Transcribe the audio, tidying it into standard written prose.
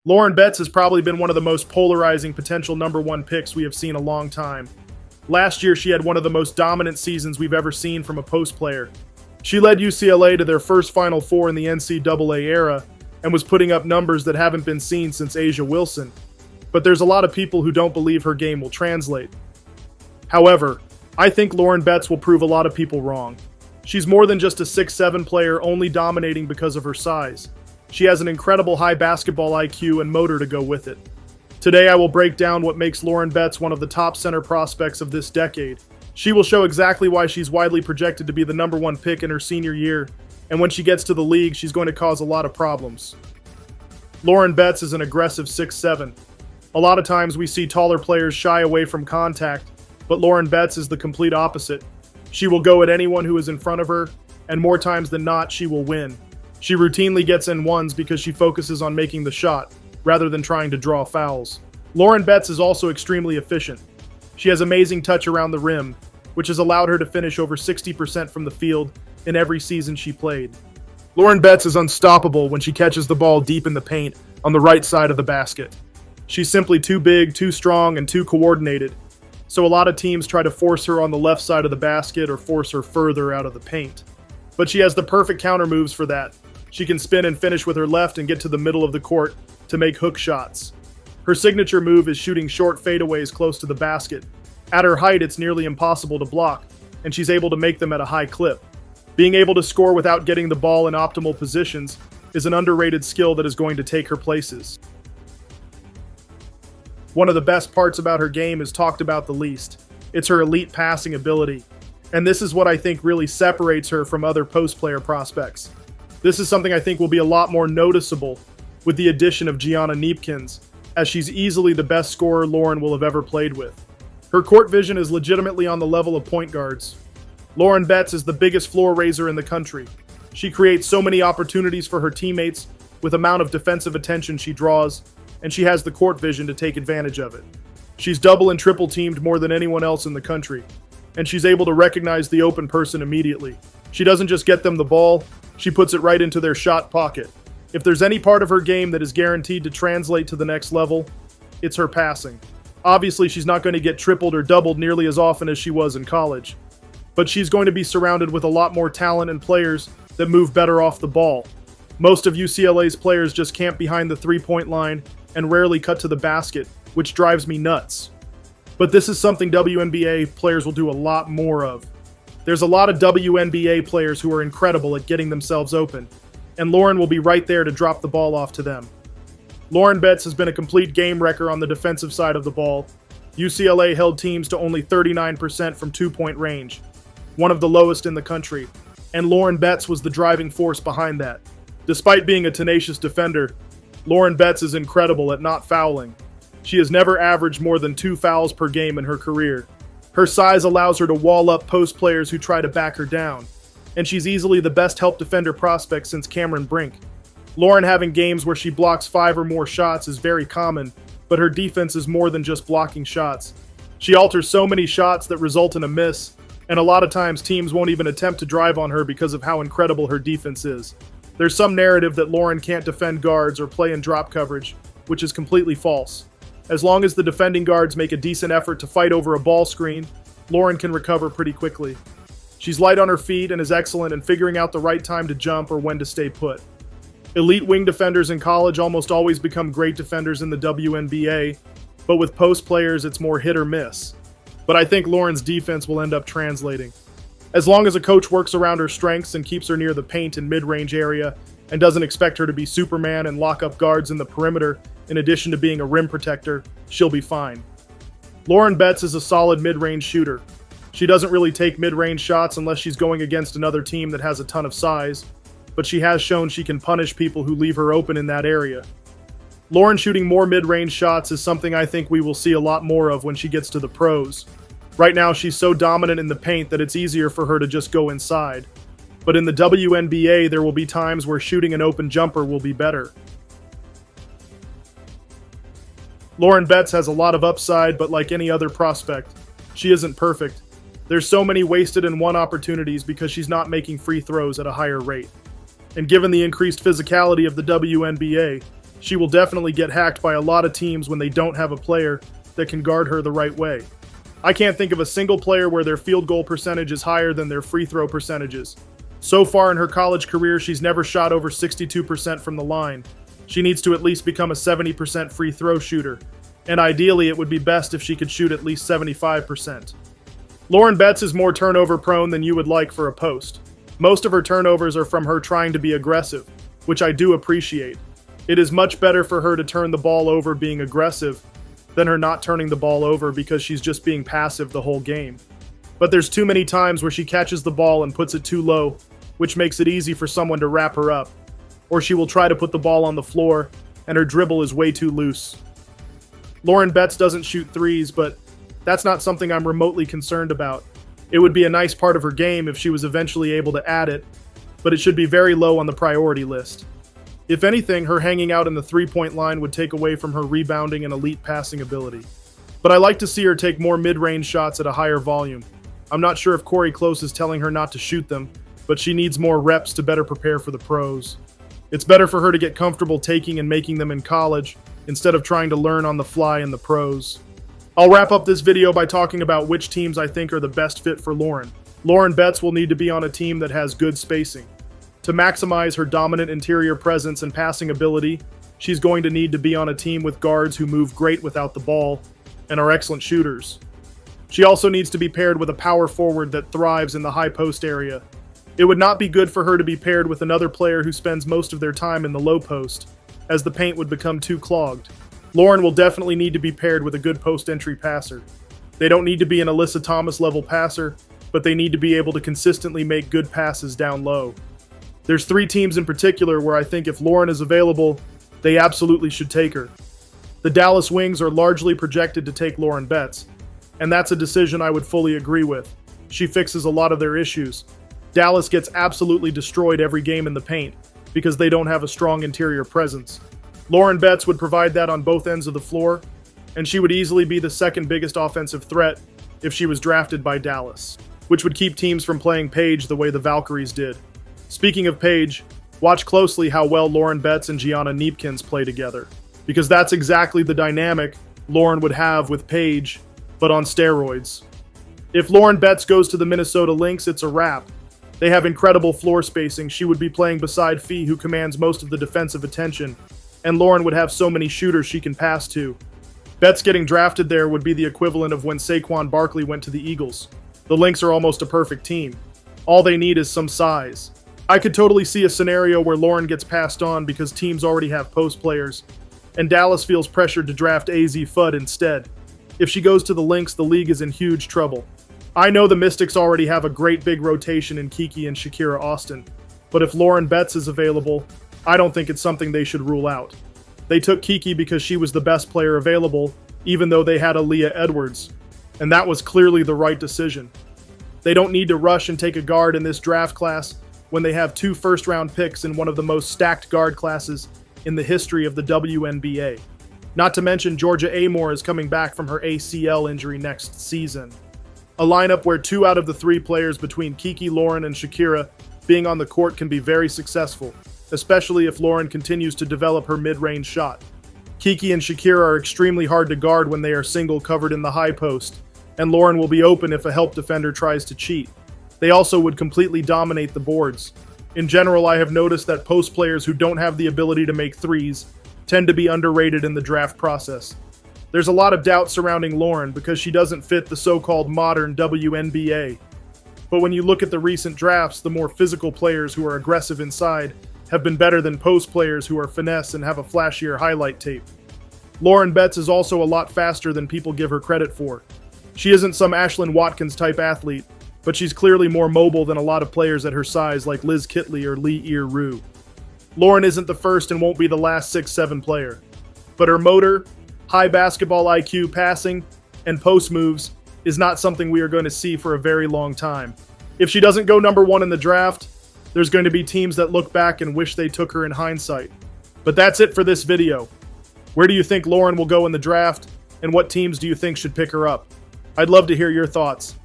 Lauren Betts has probably been one of the most polarizing potential number one picks we have seen in a long time. Last year, she had one of the most dominant seasons we've ever seen from a post player. She led UCLA to their first Final Four in the NCAA era and was putting up numbers that haven't been seen since Asia Wilson. But there's a lot of people who don't believe her game will translate. However, I think Lauren Betts will prove a lot of people wrong. She's more than just a 6'7" player only dominating because of her size. She has an incredible high basketball IQ and motor to go with it. Today I will break down what makes Lauren Betts one of the top center prospects of this decade. She will show exactly why she's widely projected to be the number one pick in her senior year, and when she gets to the league, she's going to cause a lot of problems. Lauren Betts is an aggressive 6'7". A lot of times we see taller players shy away from contact, but Lauren Betts is the complete opposite. She will go at anyone who is in front of her, and more times than not, she will win. She routinely gets in ones because she focuses on making the shot, rather than trying to draw fouls. Lauren Betts is also extremely efficient. She has amazing touch around the rim, which has allowed her to finish over 60% from the field in every season she played. Lauren Betts is unstoppable when she catches the ball deep in the paint on the right side of the basket. She's simply too big, too strong, and too coordinated, so a lot of teams try to force her on the left side of the basket or force her further out of the paint. But she has the perfect counter moves for that. She can spin and finish with her left and get to the middle of the court to make hook shots. Her signature move is shooting short fadeaways close to the basket. At her height, it's nearly impossible to block, and she's able to make them at a high clip. Being able to score without getting the ball in optimal positions is an underrated skill that is going to take her places. One of the best parts about her game is talked about the least. It's her elite passing ability. And this is what I think really separates her from other post player prospects. This is something I think will be a lot more noticeable with the addition of Gianna Kneepkens, as she's easily the best scorer Lauren will have ever played with. Her court vision is legitimately on the level of point guards. Lauren Betts is the biggest floor raiser in the country. She creates so many opportunities for her teammates with the amount of defensive attention she draws, and she has the court vision to take advantage of it. She's double and triple teamed more than anyone else in the country, and she's able to recognize the open person immediately. She doesn't just get them the ball, she puts it right into their shot pocket. If there's any part of her game that is guaranteed to translate to the next level, it's her passing. Obviously, she's not going to get tripled or doubled nearly as often as she was in college, but she's going to be surrounded with a lot more talent and players that move better off the ball. Most of UCLA's players just camp behind the three-point line and rarely cut to the basket, which drives me nuts. But this is something WNBA players will do a lot more of. There's a lot of WNBA players who are incredible at getting themselves open, and Lauren will be right there to drop the ball off to them. Lauren Betts has been a complete game wrecker on the defensive side of the ball. UCLA held teams to only 39% from two-point range, one of the lowest in the country, and Lauren Betts was the driving force behind that. Despite being a tenacious defender, Lauren Betts is incredible at not fouling. She has never averaged more than 2 fouls per game in her career. Her size allows her to wall up post players who try to back her down, and she's easily the best help defender prospect since Cameron Brink. Lauren having games where she blocks 5 or more shots is very common, but her defense is more than just blocking shots. She alters so many shots that result in a miss, and a lot of times teams won't even attempt to drive on her because of how incredible her defense is. There's some narrative that Lauren can't defend guards or play in drop coverage, which is completely false. As long as the defending guards make a decent effort to fight over a ball screen, Lauren can recover pretty quickly. She's light on her feet and is excellent in figuring out the right time to jump or when to stay put. Elite wing defenders in college almost always become great defenders in the WNBA, but with post players it's more hit or miss. But I think Lauren's defense will end up translating. As long as a coach works around her strengths and keeps her near the paint and mid-range area, and doesn't expect her to be Superman and lock up guards in the perimeter in addition to being a rim protector, she'll be fine. Lauren Betts is a solid mid-range shooter. She doesn't really take mid-range shots unless she's going against another team that has a ton of size, but she has shown she can punish people who leave her open in that area. Lauren shooting more mid-range shots is something I think we will see a lot more of when she gets to the pros. Right now she's so dominant in the paint that it's easier for her to just go inside. But in the WNBA, there will be times where shooting an open jumper will be better. Lauren Betts has a lot of upside, but like any other prospect, she isn't perfect. There's so many wasted and won opportunities because she's not making free throws at a higher rate. And given the increased physicality of the WNBA, She will definitely get hacked by a lot of teams when they don't have a player that can guard her the right way. I can't think of a single player where their field goal percentage is higher than their free throw percentages. So far in her college career, she's never shot over 62% from the line. She needs to at least become a 70% free throw shooter, and ideally it would be best if she could shoot at least 75%. Lauren Betts is more turnover prone than you would like for a post. Most of her turnovers are from her trying to be aggressive, which I do appreciate. It is much better for her to turn the ball over being aggressive than her not turning the ball over because she's just being passive the whole game. But there's too many times where she catches the ball and puts it too low, which makes it easy for someone to wrap her up. Or she will try to put the ball on the floor, and her dribble is way too loose. Lauren Betts doesn't shoot threes, but that's not something I'm remotely concerned about. It would be a nice part of her game if she was eventually able to add it, but it should be very low on the priority list. If anything, her hanging out in the three-point line would take away from her rebounding and elite passing ability. But I like to see her take more mid-range shots at a higher volume. I'm not sure if Corey Close is telling her not to shoot them, but she needs more reps to better prepare for the pros. It's better for her to get comfortable taking and making them in college instead of trying to learn on the fly in the pros. I'll wrap up this video by talking about which teams I think are the best fit for Lauren. Lauren Betts will need to be on a team that has good spacing. To maximize her dominant interior presence and passing ability, she's going to need to be on a team with guards who move great without the ball and are excellent shooters. She also needs to be paired with a power forward that thrives in the high post area. It would not be good for her to be paired with another player who spends most of their time in the low post, as the paint would become too clogged. Lauren will definitely need to be paired with a good post-entry passer. They don't need to be an Alyssa Thomas level passer, but they need to be able to consistently make good passes down low. There's 3 teams in particular where I think if Lauren is available, they absolutely should take her. The Dallas Wings are largely projected to take Lauren Betts, and that's a decision I would fully agree with. She fixes a lot of their issues. Dallas gets absolutely destroyed every game in the paint because they don't have a strong interior presence. Lauren Betts would provide that on both ends of the floor, and she would easily be the second biggest offensive threat if she was drafted by Dallas, which would keep teams from playing Paige the way the Valkyries did. Speaking of Paige, watch closely how well Lauren Betts and Gianna Kneepkens play together, because that's exactly the dynamic Lauren would have with Paige, but on steroids. If Lauren Betts goes to the Minnesota Lynx, it's a wrap. They have incredible floor spacing. She would be playing beside Fee, who commands most of the defensive attention, and Lauren would have so many shooters she can pass to. Betts getting drafted there would be the equivalent of when Saquon Barkley went to the Eagles. The Lynx are almost a perfect team. All they need is some size. I could totally see a scenario where Lauren gets passed on because teams already have post players, and Dallas feels pressured to draft AZ Fudd instead. If she goes to the Lynx, the league is in huge trouble. I know the Mystics already have a great big rotation in Kiki and Shakira Austin, but if Lauren Betts is available, I don't think it's something they should rule out. They took Kiki because she was the best player available, even though they had Aaliyah Edwards, and that was clearly the right decision. They don't need to rush and take a guard in this draft class when they have 2 first-round picks in one of the most stacked guard classes in the history of the WNBA. Not to mention Georgia Amore is coming back from her ACL injury next season. A lineup where 2 out of the 3 players between Kiki, Lauren, and Shakira being on the court can be very successful, especially if Lauren continues to develop her mid-range shot. Kiki and Shakira are extremely hard to guard when they are single covered in the high post, and Lauren will be open if a help defender tries to cheat. They also would completely dominate the boards. In general, I have noticed that post players who don't have the ability to make threes tend to be underrated in the draft process. There's a lot of doubt surrounding Lauren because she doesn't fit the so-called modern WNBA. But when you look at the recent drafts, the more physical players who are aggressive inside have been better than post players who are finesse and have a flashier highlight tape. Lauren Betts is also a lot faster than people give her credit for. She isn't some Ashlyn Watkins type athlete, but she's clearly more mobile than a lot of players at her size like Liz Kitley or Lee Ear-Rue. Lauren isn't the first and won't be the last 6'7" player, but her motor, high basketball IQ, passing, and post moves is not something we are going to see for a very long time. If she doesn't go number 1 in the draft, there's going to be teams that look back and wish they took her in hindsight. But that's it for this video. Where do you think Lauren will go in the draft, and what teams do you think should pick her up? I'd love to hear your thoughts.